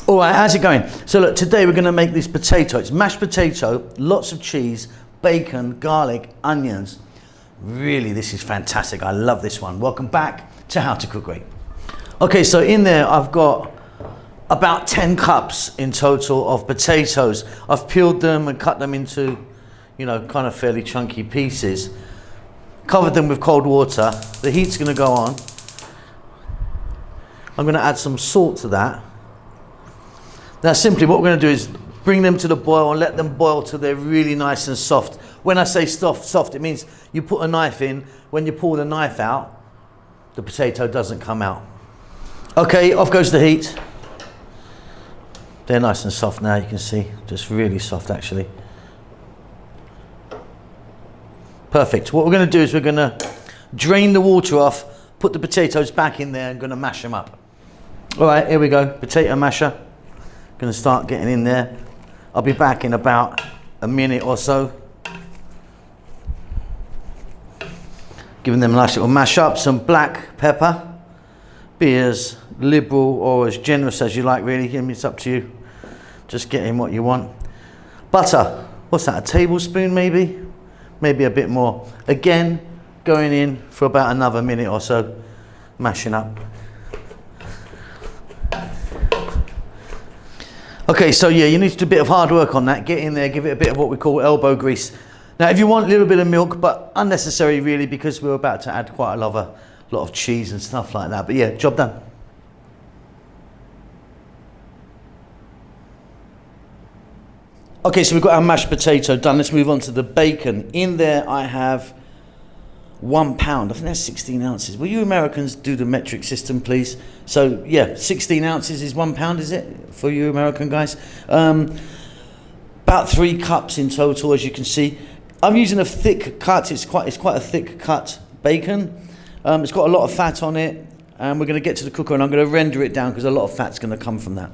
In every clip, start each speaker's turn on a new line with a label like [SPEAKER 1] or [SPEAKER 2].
[SPEAKER 1] All right, how's it going? So look, today we're going to make this potato. It's mashed potato, lots of cheese, bacon, garlic, onions. Really, this is fantastic. I love this one. Welcome back to How to Cook Great. Okay, so in there I've got about 10 cups in total of potatoes. I've peeled them and cut them into, you know, kind of fairly chunky pieces. Covered them with cold water. The heat's going to go on. I'm going to add some salt to that. Now simply what we're going to do is bring them to the boil and let them boil till they're really nice and soft. When I say soft, it means you put a knife in. When you pull the knife out, the potato doesn't come out. Okay, off goes the heat. They're nice and soft now, you can see. Just really soft actually. Perfect. What we're going to do is we're going to drain the water off, put the potatoes back in there and going to mash them up. All right, here we go. Potato masher. Going to start getting in there. I'll be back in about a minute or so. Giving them a nice little mash up. Some black pepper. Be as liberal or as generous as you like, really. It's up to you. Just get in what you want. Butter. What's that, a tablespoon maybe? Maybe a bit more. Again, going in for about another minute or so. Mashing up. Okay, so yeah, you need to do a bit of hard work on that. Get in there, give it a bit of what we call elbow grease. Now, if you want a little bit of milk, but unnecessary really, because we're about to add quite a lot of cheese and stuff like that. But yeah, job done. Okay, so we've got our mashed potato done. Let's move on to the bacon. In there, I have 1 pound. I think that's 16 ounces. Will you Americans do the metric system, please? So yeah, 16 ounces is 1 pound, is it? For you American guys. About 3 cups in total, as you can see. I'm using a thick cut. It's quite a thick cut bacon. It's got a lot of fat on it, and we're going to get to the cooker and I'm going to render it down because a lot of fat's going to come from that.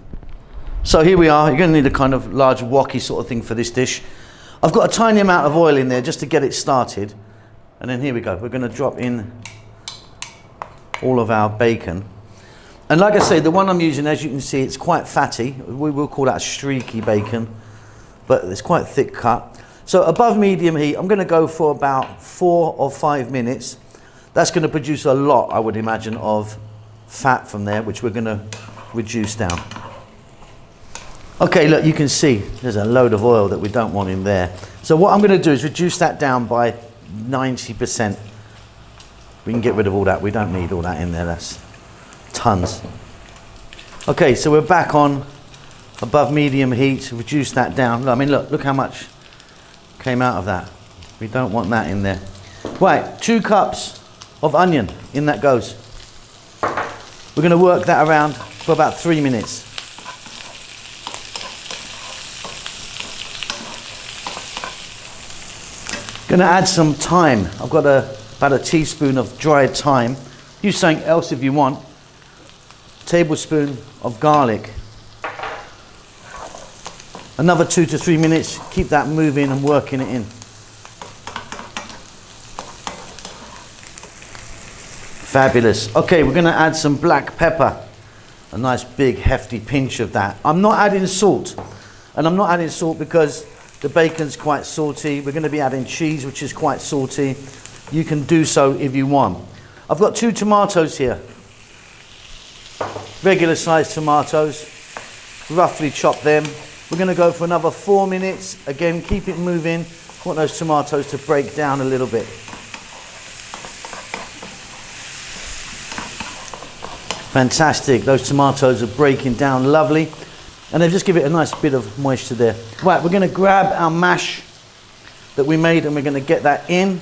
[SPEAKER 1] So here we are. You're going to need a kind of large wok-y sort of thing for this dish. I've got a tiny amount of oil in there just to get it started. And then here we go. We're going to drop in all of our bacon. And like I say, the one I'm using, as you can see, it's quite fatty. We will call that streaky bacon, but it's quite thick cut. So above medium heat, I'm going to go for about 4 or 5 minutes. That's going to produce a lot, I would imagine, of fat from there, which we're going to reduce down. Okay, look, you can see there's a load of oil that we don't want in there. So what I'm going to do is reduce that down by 90%. We can get rid of all that. We don't need all that in there. That's tons. Okay, so we're back on above medium heat. Reduce that down. I mean, look how much came out of that. We don't want that in there. Right, 2 cups of onion. In that goes. We're going to work that around for about 3 minutes. Going to add some thyme. I've got about a teaspoon of dried thyme. Use something else if you want. A tablespoon of garlic. Another 2 to 3 minutes. Keep that moving and working it in. Fabulous. Okay, we're going to add some black pepper. A nice big hefty pinch of that. I'm not adding salt. And I'm not adding salt because the bacon's quite salty. We're going to be adding cheese, which is quite salty. You can do so if you want. I've got 2 tomatoes here. Regular sized tomatoes. Roughly chop them. We're going to go for another 4 minutes. Again, keep it moving. I want those tomatoes to break down a little bit. Fantastic. Those tomatoes are breaking down lovely. And then just give it a nice bit of moisture there. Right, we're going to grab our mash that we made and we're going to get that in.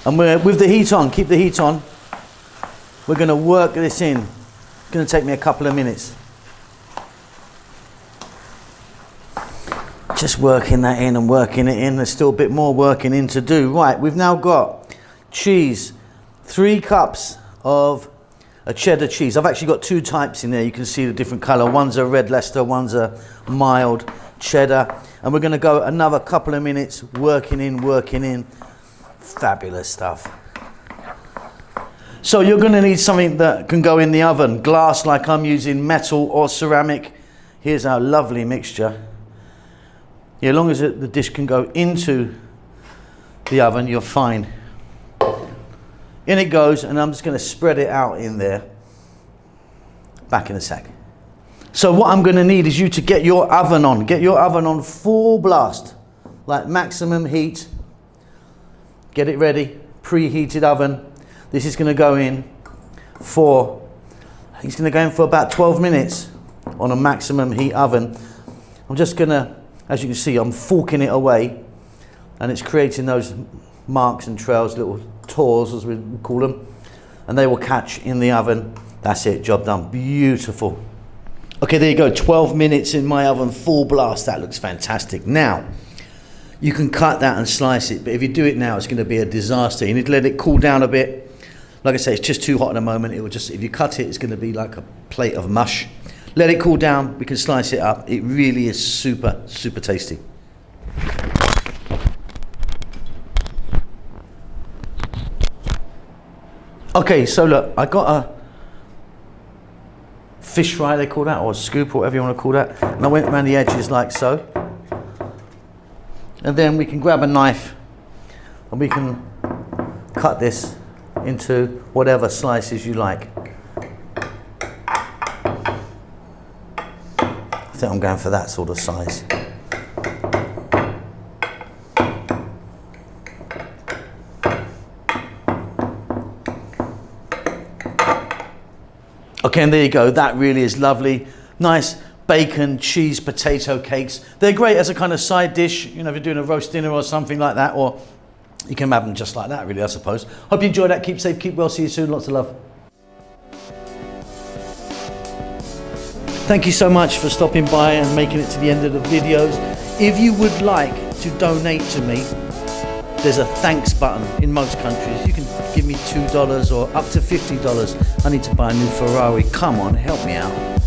[SPEAKER 1] And we're with the heat on, keep the heat on. We're going to work this in. It's going to take me a couple of minutes. Just working that in and working it in. There's still a bit more working in to do. Right, we've now got cheese. 3 cups of a cheddar cheese. I've actually got 2 types in there. You can see the different colour. One's a red Leicester, one's a mild cheddar. And we're going to go another couple of minutes working in. Fabulous stuff. So you're going to need something that can go in the oven. Glass, like I'm using, metal or ceramic. Here's our lovely mixture. Yeah, as long as the dish can go into the oven, you're fine. In it goes, and I'm just going to spread it out in there. Back in a sec. So what I'm going to need is you to get your oven on. Get your oven on full blast, like maximum heat. Get it ready, preheated oven. This is going to go in for, it's going to go in for about 12 minutes on a maximum heat oven. I'm just going to, as you can see, I'm forking it away, and it's creating those marks and trails, little tours as we call them, and they will catch in the oven. That's it, job done. Beautiful. Okay, there you go, 12 minutes in my oven, full blast. That looks fantastic. Now, you can cut that and slice it, but if you do it now, it's going to be a disaster. You need to let it cool down a bit. Like I say, it's just too hot at the moment. It will just, if you cut it, it's going to be like a plate of mush. Let it cool down, we can slice it up. It really is super, super tasty. Okay, so look, I got a fish fry, they call that, or a scoop, or whatever you want to call that. And I went around the edges like so. And then we can grab a knife and we can cut this into whatever slices you like. I think I'm going for that sort of size. Okay, and there you go. That really is lovely. Nice bacon, cheese, potato cakes. They're great as a kind of side dish, you know, if you're doing a roast dinner or something like that, or you can have them just like that, really, I suppose. Hope you enjoyed that. Keep safe, keep well. See you soon. Lots of love. Thank you so much for stopping by and making it to the end of the videos. If you would like to donate to me, there's a thanks button in most countries. You can give me $2 or up to $50. I need to buy a new Ferrari. Come on, help me out.